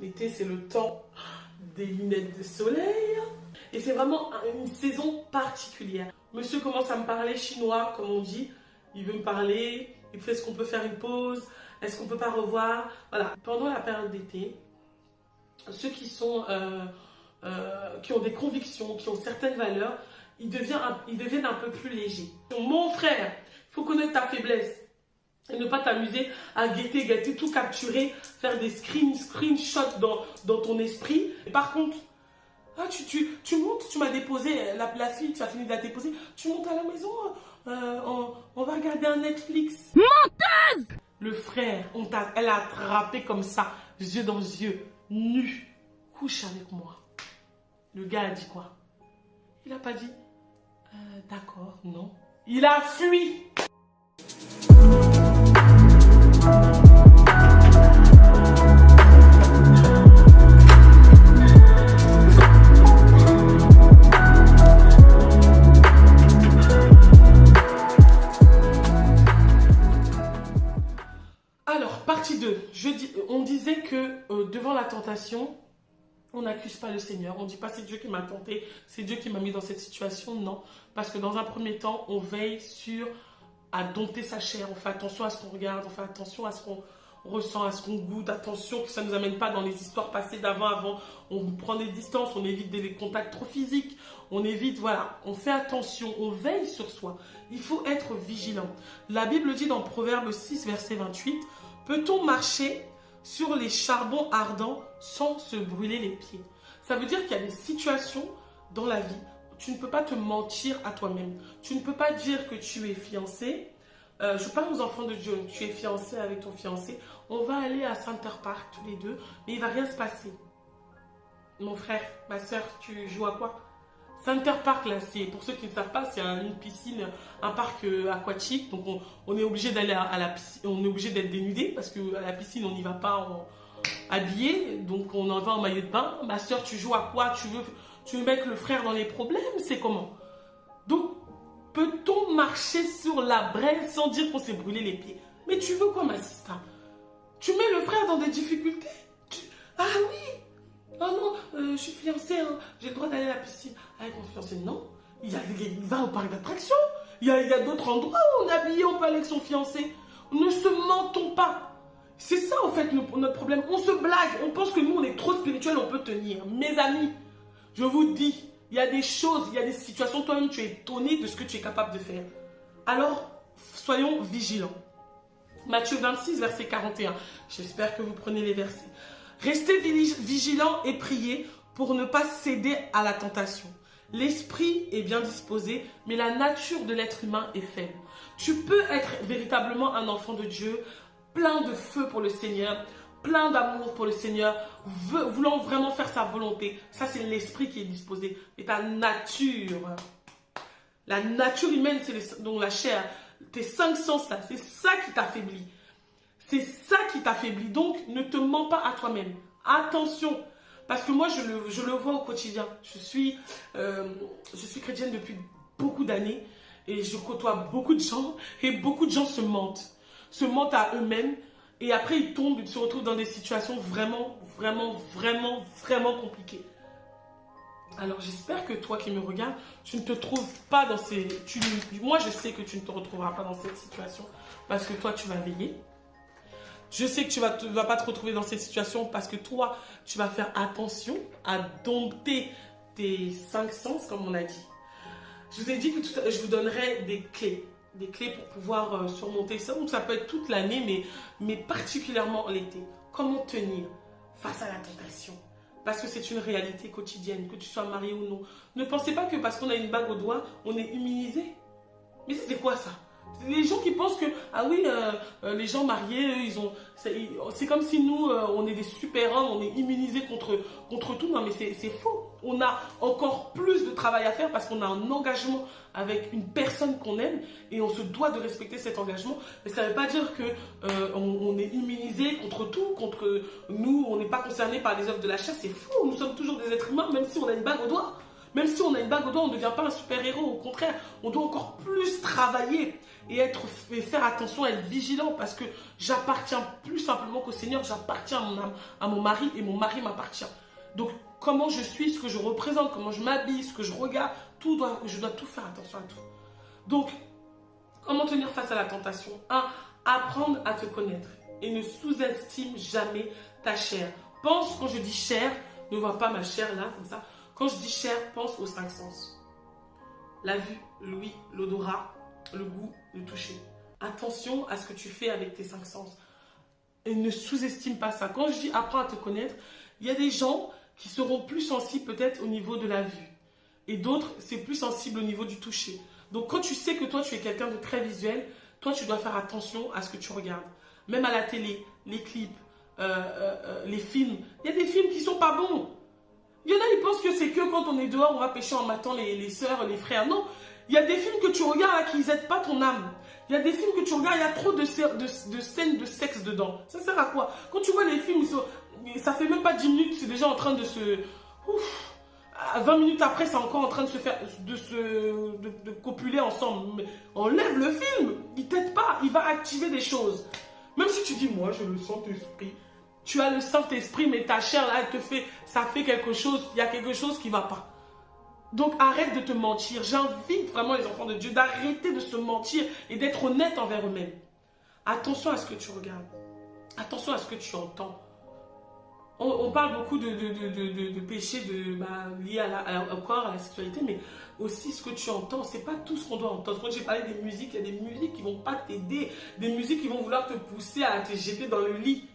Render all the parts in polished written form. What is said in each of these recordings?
L'été, c'est le temps des lunettes de soleil. Et c'est vraiment une saison particulière. Monsieur commence à me parler chinois, comme on dit. Il veut me parler. Il fait, est-ce qu'on peut faire une pause? Est-ce qu'on peut pas revoir? Voilà. Pendant la période d'été, ceux qui sont... qui ont des convictions, qui ont certaines valeurs, ils deviennent un peu plus légers. Mon frère, il faut connaître ta faiblesse et ne pas t'amuser à guetter, tout capturer, faire des screenshots dans ton esprit. Et par contre, ah, tu montes, tu m'as déposé, la fille, tu as fini de la déposer, tu montes à la maison, on va regarder un Netflix. Menteuse! Le frère, elle a attrapé comme ça, yeux dans yeux, nu, couche avec moi. Le gars a dit quoi? Il n'a pas dit d'accord, non. Il a fui. Alors, partie 2. On disait que devant la tentation, on n'accuse pas le Seigneur. On ne dit pas c'est Dieu qui m'a tenté, c'est Dieu qui m'a mis dans cette situation. Non. Parce que dans un premier temps, on veille à dompter sa chair. On fait attention à ce qu'on regarde, on fait attention à ce qu'on ressent, à ce qu'on goûte. Attention que ça ne nous amène pas dans les histoires passées d'avant. On prend des distances, on évite des contacts trop physiques. On évite, voilà, on fait attention, on veille sur soi. Il faut être vigilant. La Bible dit dans Proverbe 6, verset 28, « Peut-on marcher sur les charbons ardents sans se brûler les pieds ?» Ça veut dire qu'il y a des situations dans la vie où tu ne peux pas te mentir à toi-même. Tu ne peux pas dire que tu es fiancé. Je parle aux enfants de Dieu. Tu es fiancé avec ton fiancé. On va aller à Center Park tous les deux, mais il ne va rien se passer. Mon frère, ma soeur, tu joues à quoi? Center Park, là, c'est pour ceux qui ne savent pas, c'est une piscine, un parc aquatique. Donc, on est obligé d'aller à la piscine, on est obligé d'être dénudé parce qu'à la piscine, on n'y va pas habillé. Donc, on en va en maillot de bain. Ma soeur, tu joues à quoi? Tu veux mettre le frère dans les problèmes? C'est comment? Donc, peut-on marcher sur la braise sans dire qu'on s'est brûlé les pieds? Mais tu veux quoi, ma sister? Tu mets le frère dans des difficultés? Ah oui! Oh non, je suis fiancée, hein. J'ai le droit d'aller à la piscine avec mon fiancé. Non, il va au parc d'attractions. Il y a d'autres endroits où on est habillé, on peut aller avec son fiancé. Ne se mentons pas. C'est ça, en fait, notre problème. On se blague. On pense que nous, on est trop spirituels, on peut tenir. Mes amis, je vous dis, il y a des choses, il y a des situations, toi-même, tu es étonné de ce que tu es capable de faire. Alors, soyons vigilants. Matthieu 26, verset 41. J'espère que vous prenez les versets. Restez vigilants et priez pour ne pas céder à la tentation. L'esprit est bien disposé, mais la nature de l'être humain est faible. Tu peux être véritablement un enfant de Dieu, plein de feu pour le Seigneur, plein d'amour pour le Seigneur, voulant vraiment faire sa volonté. Ça, c'est l'esprit qui est disposé. Et ta nature, la nature humaine, c'est donc la chair, tes 5 sens là, c'est ça qui t'affaiblit. C'est ça qui t'affaiblit. Donc, ne te mens pas à toi-même. Attention. Parce que moi, je le vois au quotidien. Je suis chrétienne depuis beaucoup d'années. Et je côtoie beaucoup de gens. Et beaucoup de gens se mentent. Se mentent à eux-mêmes. Et après, ils se retrouvent dans des situations vraiment compliquées. Alors, j'espère que toi qui me regardes, tu ne te trouves pas dans ces... Moi, je sais que tu ne te retrouveras pas dans cette situation. Parce que toi, tu vas veiller. Je sais que tu ne vas pas te retrouver dans cette situation parce que toi, tu vas faire attention à dompter tes 5 sens, comme on a dit. Je vous ai dit que je vous donnerai des clés pour pouvoir surmonter ça. Donc, ça peut être toute l'année, mais particulièrement l'été. Comment tenir face à la tentation? Parce que c'est une réalité quotidienne, que tu sois marié ou non. Ne pensez pas que parce qu'on a une bague au doigt, on est immunisé. Mais c'est quoi ça? Les gens qui pensent que, ah oui, les gens mariés, c'est comme si nous, on est des super-hommes, on est immunisés contre tout. Non, mais c'est faux. On a encore plus de travail à faire parce qu'on a un engagement avec une personne qu'on aime et on se doit de respecter cet engagement. Mais ça ne veut pas dire qu'on est immunisé contre tout, contre nous, on n'est pas concerné par les œuvres de la chair. C'est faux. Nous sommes toujours des êtres humains, même si on a une bague au doigt. Même si on a une bague au doigt, on ne devient pas un super-héros. Au contraire, on doit encore plus travailler et faire attention, être vigilant parce que j'appartiens plus simplement qu'au Seigneur, j'appartiens à mon mari et mon mari m'appartient. Donc, comment je suis, ce que je représente, comment je m'habille, ce que je regarde, je dois tout faire attention à tout. Donc, comment tenir face à la tentation? 1. Apprendre à te connaître et ne sous-estime jamais ta chair. Pense, quand je dis chair, ne vois pas ma chair là, comme ça. Quand je dis chair, pense aux 5 sens. La vue, l'ouïe, l'odorat, le goût, le toucher. Attention à ce que tu fais avec tes 5 sens. Et ne sous-estime pas ça. Quand je dis apprends à te connaître, il y a des gens qui seront plus sensibles peut-être au niveau de la vue. Et d'autres, c'est plus sensible au niveau du toucher. Donc quand tu sais que toi, tu es quelqu'un de très visuel, toi, tu dois faire attention à ce que tu regardes. Même à la télé, les clips, les films. Il y a des films qui sont pas bons. Il y en a, ils pensent que c'est que quand on est dehors, on va pêcher en matant les sœurs, les frères. Non, il y a des films que tu regardes là, qui n'aident pas ton âme. Il y a des films que tu regardes, il y a trop de scènes de sexe dedans. Ça sert à quoi? Quand tu vois les films, ça fait même pas 10 minutes, c'est déjà en train de se... Ouf, 20 minutes après, c'est encore en train de copuler ensemble. Mais enlève le film, il t'aide pas, il va activer des choses. Même si tu dis, moi, j'ai le Saint-Esprit. Tu as le Saint-Esprit, mais ta chair, là, ça fait quelque chose, il y a quelque chose qui ne va pas. Donc, arrête de te mentir. J'invite vraiment les enfants de Dieu d'arrêter de se mentir et d'être honnête envers eux-mêmes. Attention à ce que tu regardes. Attention à ce que tu entends. On parle beaucoup de péché liés au corps, à la sexualité, mais aussi ce que tu entends. C'est pas tout ce qu'on doit entendre. Quand j'ai parlé des musiques, il y a des musiques qui ne vont pas t'aider. Des musiques qui vont vouloir te pousser à te jeter dans le lit.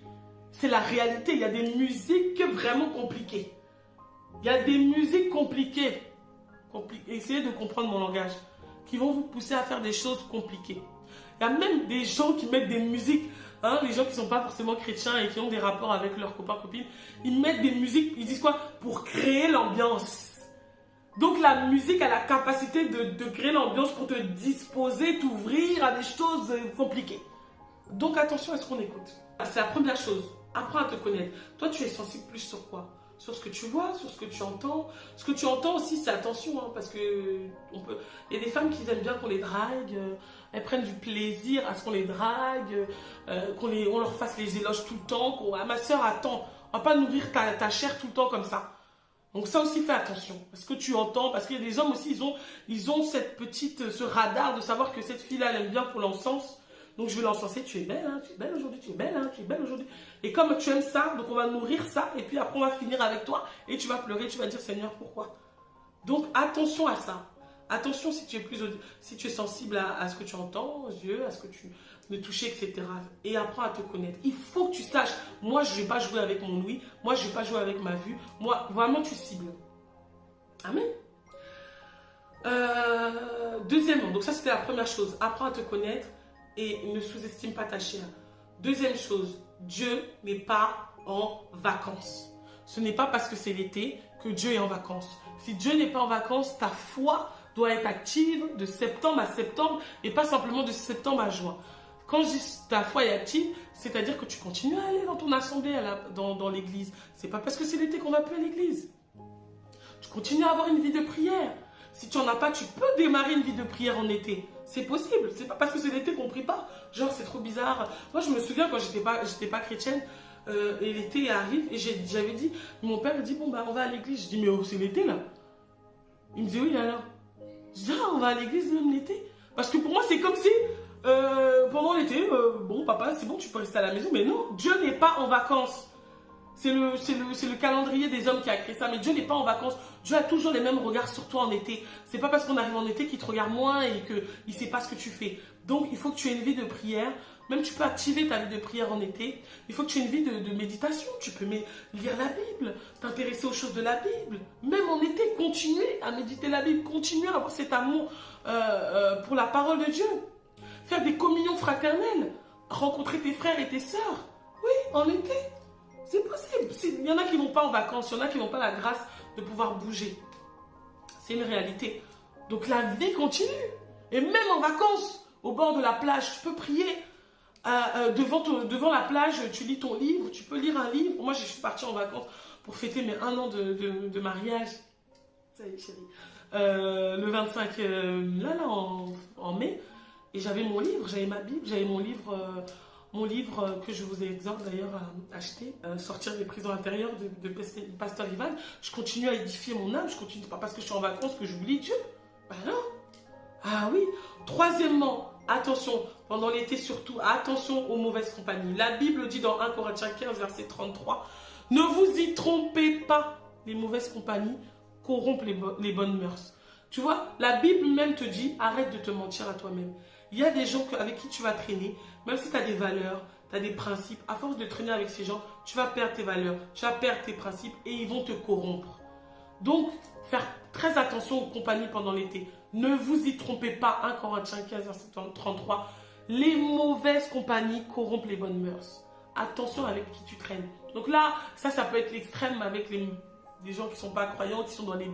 C'est la réalité. Il y a des musiques vraiment compliquées. Il y a des musiques compliquées. Essayez de comprendre mon langage. Qui vont vous pousser à faire des choses compliquées. Il y a même des gens qui mettent des musiques, les gens qui ne sont pas forcément chrétiens et qui ont des rapports avec leurs copains, copines. Ils mettent des musiques, ils disent quoi? Pour créer l'ambiance. Donc la musique a la capacité de créer l'ambiance pour te disposer, t'ouvrir à des choses compliquées. Donc attention à ce qu'on écoute. C'est la première chose. Apprends à te connaître. Toi, tu es sensible plus sur quoi? Sur ce que tu vois, sur ce que tu entends. Ce que tu entends aussi, c'est attention, parce que il y a des femmes qui aiment bien qu'on les drague, elles prennent du plaisir à ce qu'on les drague, on leur fasse les éloges tout le temps. Ma soeur, attends, on va pas nourrir ta chair tout le temps comme ça. Donc ça aussi, fais attention. Parce que tu entends, parce qu'il y a des hommes aussi, ils ont ce radar de savoir que cette fille-là, elle aime bien pour l'encens. Donc je vais l'encenser, tu es belle, tu es belle aujourd'hui, tu es belle, tu es belle aujourd'hui. Et comme tu aimes ça, donc on va nourrir ça, et puis après on va finir avec toi, et tu vas pleurer, tu vas dire Seigneur, pourquoi? Donc attention à ça. Attention si tu es sensible à ce que tu entends, aux yeux, à ce que tu veux toucher, etc. Et apprends à te connaître. Il faut que tu saches, moi je ne vais pas jouer avec mon ouïe, moi je ne vais pas jouer avec ma vue, moi vraiment tu cibles. Amen. Deuxièmement, donc ça c'était la première chose, apprends à te connaître. Et ne sous-estime pas ta chair. Deuxième chose, Dieu n'est pas en vacances. Ce n'est pas parce que c'est l'été que Dieu est en vacances. Si Dieu n'est pas en vacances, ta foi doit être active de septembre à septembre et pas simplement de septembre à juin. Quand je dis ta foi est active, c'est-à-dire que tu continues à aller dans ton assemblée, dans l'église. C'est pas parce que c'est l'été qu'on va plus à l'église. Tu continues à avoir une vie de prière. Si tu n'en as pas, tu peux démarrer une vie de prière en été. C'est possible. C'est pas parce que c'est l'été qu'on ne prie pas. Genre, c'est trop bizarre. Moi, je me souviens quand j'étais pas chrétienne, et l'été arrive, et j'avais dit, mon père dit, bon, on va à l'église. Je dis, mais c'est l'été, là. Il me dit, oui, alors. Je dis, on va à l'église même l'été. Parce que pour moi, c'est comme si, pendant l'été, bon, papa, c'est bon, tu peux rester à la maison. Mais non, Dieu n'est pas en vacances. C'est le calendrier des hommes qui a créé ça. Mais Dieu n'est pas en vacances. Dieu a toujours les mêmes regards sur toi en été. C'est pas parce qu'on arrive en été qu'il te regarde moins et qu'il ne sait pas ce que tu fais. Donc, il faut que tu aies une vie de prière. Même tu peux activer ta vie de prière en été. Il faut que tu aies une vie de méditation. Tu peux lire la Bible, t'intéresser aux choses de la Bible. Même en été, continuer à méditer la Bible. Continuer à avoir cet amour pour la parole de Dieu. Faire des communions fraternelles. Rencontrer tes frères et tes sœurs. Oui, en été. C'est possible. Il y en a qui ne vont pas en vacances, il y en a qui n'ont pas la grâce de pouvoir bouger. C'est une réalité. Donc la vie continue. Et même en vacances, au bord de la plage, tu peux prier. Devant la plage, tu lis ton livre, tu peux lire un livre. Moi, je suis partie en vacances pour fêter mes 1 an de mariage. Ça y est, chérie. Le 25, en mai. Et j'avais mon livre, j'avais ma Bible, j'avais mon livre que je vous exhorte d'ailleurs à acheter, Sortir des prisons intérieures de Pasteur Ivan. Je continue à édifier mon âme, je continue pas parce que je suis en vacances que j'oublie Dieu. Ben non. Ah oui. Troisièmement, attention, pendant l'été surtout, attention aux mauvaises compagnies. La Bible dit dans 1 Corinthiens 15, verset 33, ne vous y trompez pas, les mauvaises compagnies corrompent les bonnes mœurs. Tu vois, la Bible même te dit, arrête de te mentir à toi-même. Il y a des gens avec qui tu vas traîner, même si tu as des valeurs, tu as des principes, à force de traîner avec ces gens, tu vas perdre tes valeurs, tu vas perdre tes principes et ils vont te corrompre. Donc, faire très attention aux compagnies pendant l'été. Ne vous y trompez pas, 1 Corinthiens 15, verset 33. Les mauvaises compagnies corrompent les bonnes mœurs. Attention avec qui tu traînes. Donc là, ça peut être l'extrême avec les gens qui ne sont pas croyants, qui sont dans les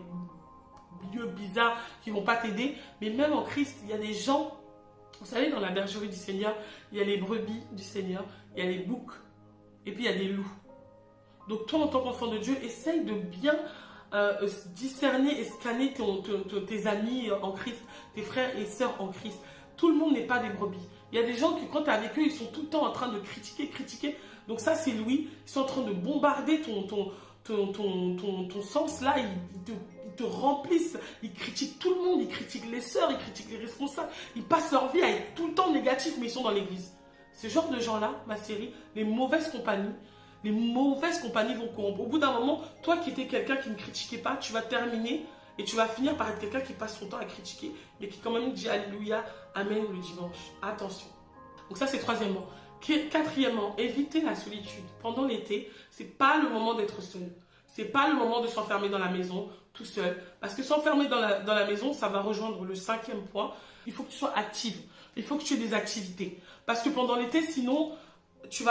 lieux bizarres, qui ne vont pas t'aider. Mais même en Christ, il y a des gens, vous savez, dans la bergerie du Seigneur, il y a les brebis du Seigneur, il y a les boucs, et puis il y a des loups. Donc toi, en tant qu'enfant de Dieu, essaye de bien discerner et scanner tes amis en Christ, tes frères et sœurs en Christ. Tout le monde n'est pas des brebis. Il y a des gens qui, quand tu es avec eux, ils sont tout le temps en train de critiquer. Donc ça, c'est Louis. Ils sont en train de bombarder ton sens là. Ils te remplissent. Ils critiquent tout le monde. Ils critiquent les sœurs. Ils critiquent les responsables. Ils passent leur vie à être tout le temps négatifs, mais ils sont dans l'église. Ce genre de gens-là, ma série, les mauvaises compagnies vont corrompre. Au bout d'un moment, toi qui étais quelqu'un qui ne critiquait pas, tu vas terminer et tu vas finir par être quelqu'un qui passe son temps à critiquer, mais qui quand même dit Alléluia, Amen le dimanche. Attention. Donc ça, c'est troisièmement. Quatrièmement, éviter la solitude. Pendant l'été, c'est pas le moment d'être seul. C'est pas le moment de s'enfermer dans la maison tout seul. Parce que s'enfermer dans la maison, ça va rejoindre le 5e point. Il faut que tu sois active. Il faut que tu aies des activités. Parce que pendant l'été, sinon, tu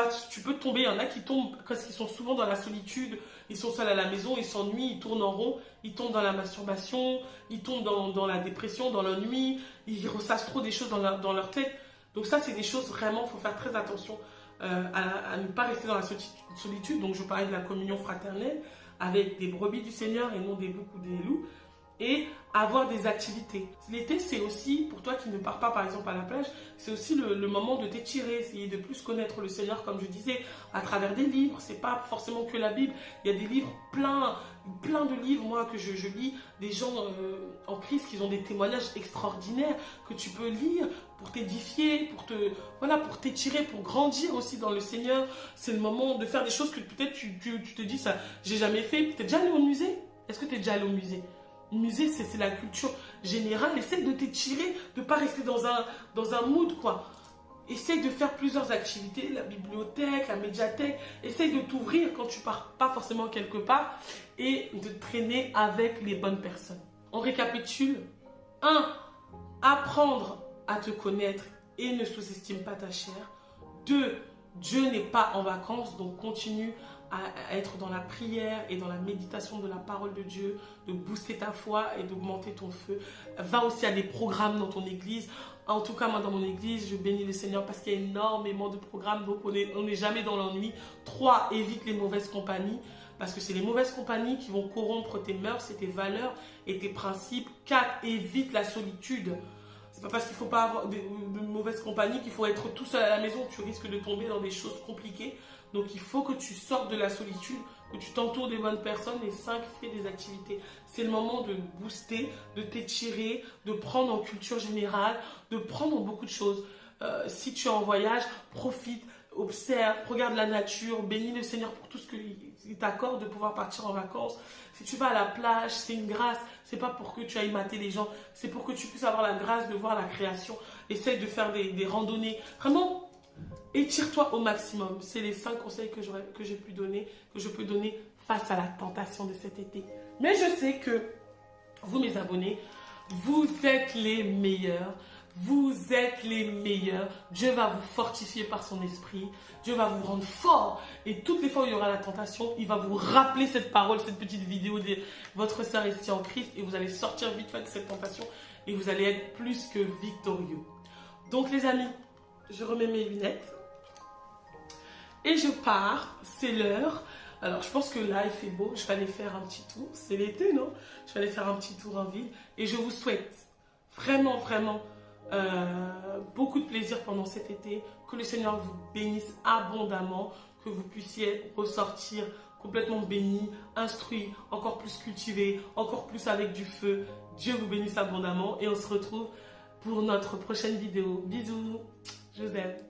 peux tomber. Il y en a qui tombent parce qu'ils sont souvent dans la solitude. Ils sont seuls à la maison, ils s'ennuient, ils tournent en rond. Ils tombent dans la masturbation, ils tombent dans la dépression, dans l'ennui. Ils ressassent trop des choses dans leur tête. Donc ça, c'est des choses vraiment, il faut faire très attention à ne pas rester dans la solitude. Donc je parlais de la communion fraternelle avec des brebis du Seigneur et non des boucs ou des loups. Et avoir des activités. L'été, c'est aussi, pour toi qui ne pars pas par exemple à la plage, c'est aussi le moment de t'étirer, essayer de plus connaître le Seigneur, comme je disais, à travers des livres. C'est pas forcément que la Bible. Il y a des livres, plein de livres, moi, que je lis, des gens en Christ qui ont des témoignages extraordinaires que tu peux lire pour t'édifier, pour t'étirer, pour grandir aussi dans le Seigneur. C'est le moment de faire des choses que peut-être tu te dis, ça, j'ai jamais fait. Tu es déjà allé au musée? Est-ce que tu es déjà allé au musée? Le musée, c'est la culture générale. Essaye de t'étirer, de ne pas rester dans un mood, quoi. Essaye de faire plusieurs activités, la bibliothèque, la médiathèque. Essaye de t'ouvrir quand tu pars pas forcément quelque part et de traîner avec les bonnes personnes. On récapitule. 1. Apprendre à te connaître et ne sous-estime pas ta chair. 2. Dieu n'est pas en vacances, donc continue à être dans la prière et dans la méditation de la parole de Dieu, de booster ta foi et d'augmenter ton feu. Va aussi à des programmes dans ton église. En tout cas, moi, dans mon église, je bénis le Seigneur parce qu'il y a énormément de programmes, donc on n'est jamais dans l'ennui. 3. Évite les mauvaises compagnies, parce que c'est les mauvaises compagnies qui vont corrompre tes mœurs et tes valeurs et tes principes. 4. Évite la solitude. C'est pas parce qu'il ne faut pas avoir de mauvaises compagnies qu'il faut être tout seul à la maison. Tu risques de tomber dans des choses compliquées. Donc il faut que tu sortes de la solitude, que tu t'entoures des bonnes personnes. Et 5, fais des activités. C'est le moment de booster, de t'étirer, de prendre en culture générale, de prendre en beaucoup de choses. Si tu es en voyage, profite, observe, regarde la nature, bénis le Seigneur pour tout ce qu'il t'accorde de pouvoir partir en vacances. Si tu vas à la plage, c'est une grâce. C'est pas pour que tu ailles mater les gens, c'est pour que tu puisses avoir la grâce de voir la création. Essaye de faire des randonnées. Vraiment, étire-toi au maximum. C'est les 5 conseils que je peux donner face à la tentation de cet été. Mais je sais que vous, mes abonnés, vous êtes les meilleurs. Vous êtes les meilleurs. Dieu va vous fortifier par son esprit. Dieu va vous rendre fort. Et toutes les fois où il y aura la tentation, il va vous rappeler cette parole, cette petite vidéo de votre sœur Estie en Christ. Et vous allez sortir vite fait de cette tentation. Et vous allez être plus que victorieux. Donc les amis, je remets mes lunettes. Et je pars. C'est l'heure. Alors, je pense que là, il fait beau. Je vais aller faire un petit tour. C'est l'été, non? Je vais aller faire un petit tour en ville. Et je vous souhaite vraiment, vraiment beaucoup de plaisir pendant cet été. Que le Seigneur vous bénisse abondamment. Que vous puissiez ressortir complètement béni, instruit, encore plus cultivé, encore plus avec du feu. Dieu vous bénisse abondamment. Et on se retrouve pour notre prochaine vidéo. Bisous. Je vous aime.